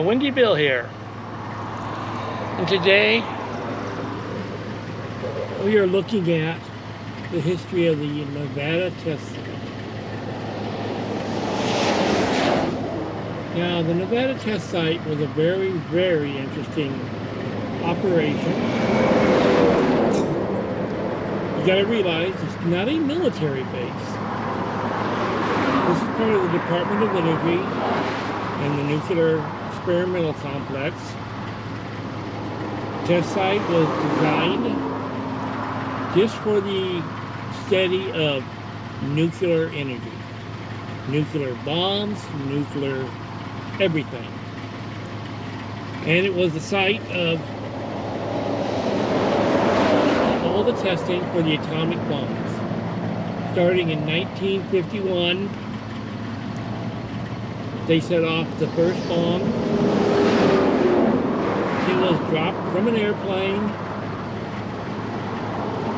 Windy Bill here, and today we are looking at the history of the Nevada test site. Now, the Nevada test site was a very, very interesting operation. You got to realize it's not a military base. This is part of the Department of Energy and the Nuclear Experimental Complex. Test site was designed just for the study of nuclear energy, nuclear bombs, nuclear everything. And it was the site of all the testing for the atomic bombs. Starting in 1951, they set off the first bomb. It was dropped from an airplane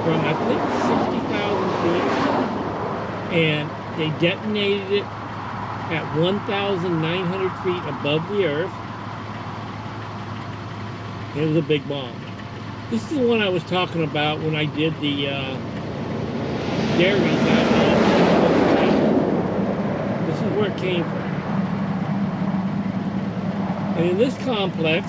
from, I think, 60,000 feet, and they detonated it at 1,900 feet above the earth. It was a big bomb. This is the one I was talking about when I did the dairies out of. This is where it came from. And in this complex,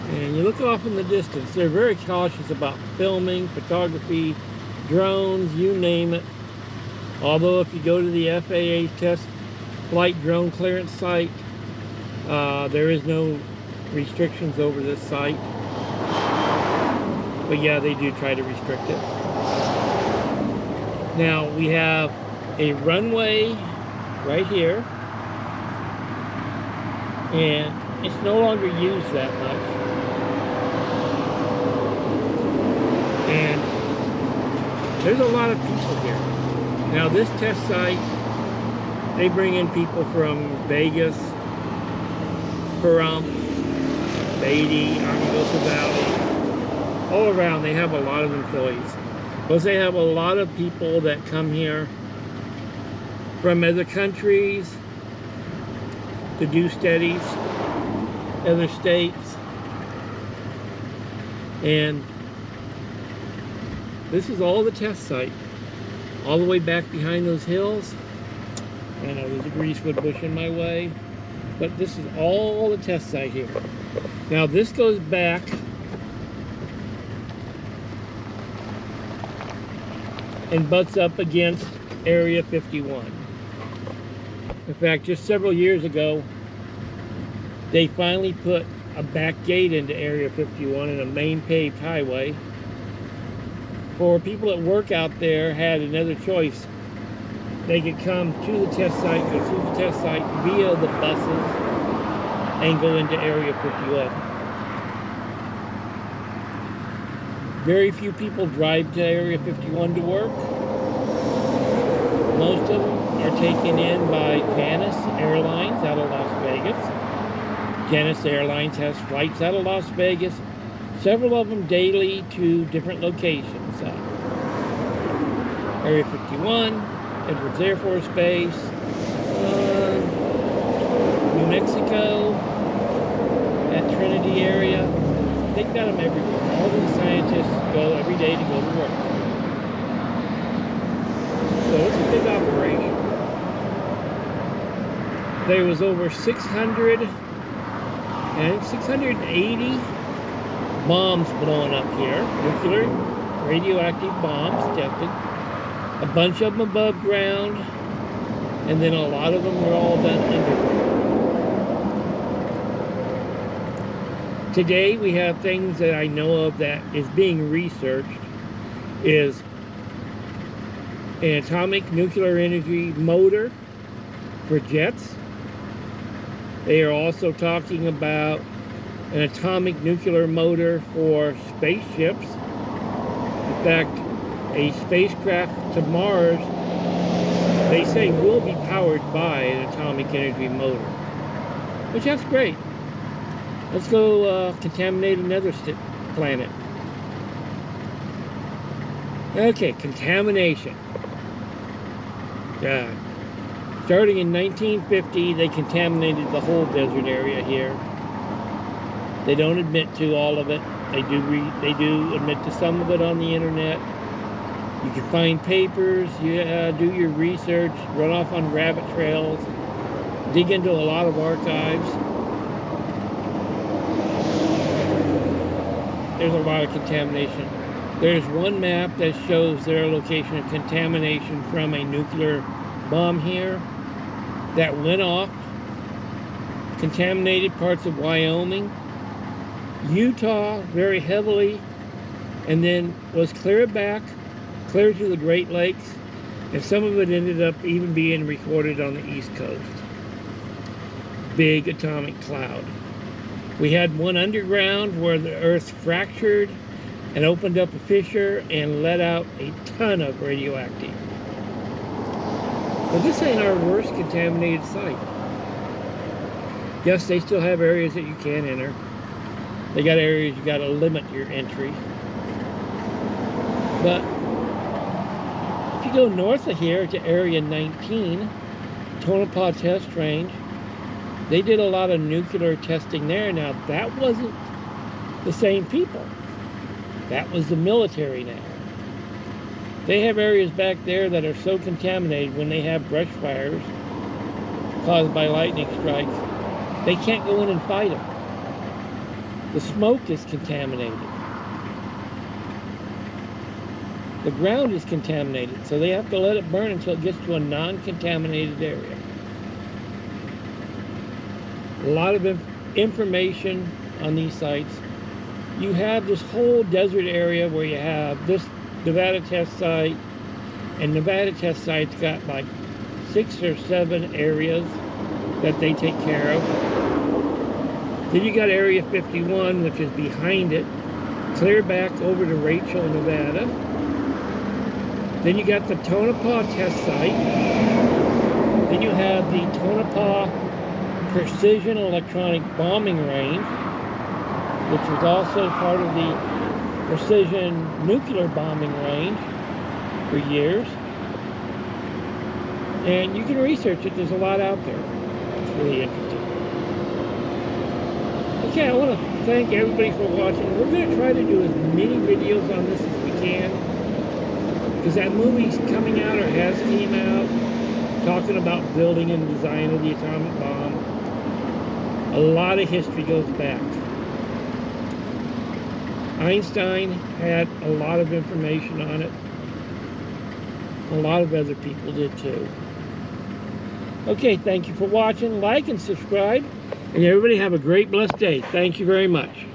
and you look off in the distance, they're very cautious about filming, photography, drones, you name it. Although if you go to the FAA test flight drone clearance site, there is no restrictions over this site. But yeah, they do try to restrict it. Now we have a runway right here, and it's no longer used that much. And there's a lot of people here. Now this test site, they bring in people from Vegas, Pahrump, Beatty, Armagosa Valley, all around. They have a lot of employees. Plus they have a lot of people that come here from other countries to do studies, other states. And this is all the test site, all the way back behind those hills. I know there's a greasewood bush in my way, but this is all the test site here. Now this goes back and butts up against Area 51. In fact, just several years ago, they finally put a back gate into Area 51 in a main paved highway. For people that work out there had another choice. They could come to the test site, go through the test site via the buses, and go into Area 51. Very few people drive to Area 51 to work. Most of them are taken in by Janice Airlines out of Las Vegas. Janice Airlines has flights out of Las Vegas, several of them daily to different locations. Area 51, Edwards Air Force Base, New Mexico, that Trinity area. They've got them everywhere. All the scientists go every day to go to work. So it's a big operation. There was over 680 bombs blowing up here. Nuclear, radioactive bombs tested. A bunch of them above ground, and then a lot of them were all done underground. Today we have things that I know of that is being researched is an atomic nuclear energy motor for jets. They are also talking about an atomic nuclear motor for spaceships. In fact, a spacecraft to Mars, they say, will be powered by an atomic energy motor, which that's great. Let's go contaminate another planet. Okay, contamination. Starting in 1950, they contaminated the whole desert area here. They don't admit to all of it. They do admit to some of it on the internet. You can find papers, do your research, run off on rabbit trails, dig into a lot of archives. There's a lot of contamination. There's one map that shows their location of contamination from a nuclear bomb here that went off, contaminated parts of Wyoming, Utah very heavily, and then was cleared back, cleared to the Great Lakes, and some of it ended up even being recorded on the East Coast. Big atomic cloud. We had one underground where the earth fractured and opened up a fissure and let out a ton of radioactive. But this ain't our worst contaminated site. Yes, they still have areas that you can't enter. They got areas you got to limit your entry. But if you go north of here to Area 19, Tonopah Test Range, they did a lot of nuclear testing there. Now, that wasn't the same people. That was the military now. They have areas back there that are so contaminated when they have brush fires caused by lightning strikes, they can't go in and fight them. The smoke is contaminated. The ground is contaminated, so they have to let it burn until it gets to a non-contaminated area. A lot of information on these sites. You have this whole desert area where you have this Nevada test site, and Nevada test site's got like 6 or 7 areas that they take care of. Then you got Area 51, which is behind it, clear back over to Rachel, Nevada. Then you got the Tonopah test site. Then you have the Tonopah Precision Electronic Bombing Range, which was also part of the Precision Nuclear Bombing Range for years. And you can research it. There's a lot out there. It's really interesting. Okay, I want to thank everybody for watching. We're going to try to do as many videos on this as we can, because that movie's coming out or has came out talking about building and design of the atomic bomb. A lot of history goes back. Einstein had a lot of information on it. A lot of other people did too. Okay, thank you for watching. Like and subscribe. And everybody have a great, blessed day. Thank you very much.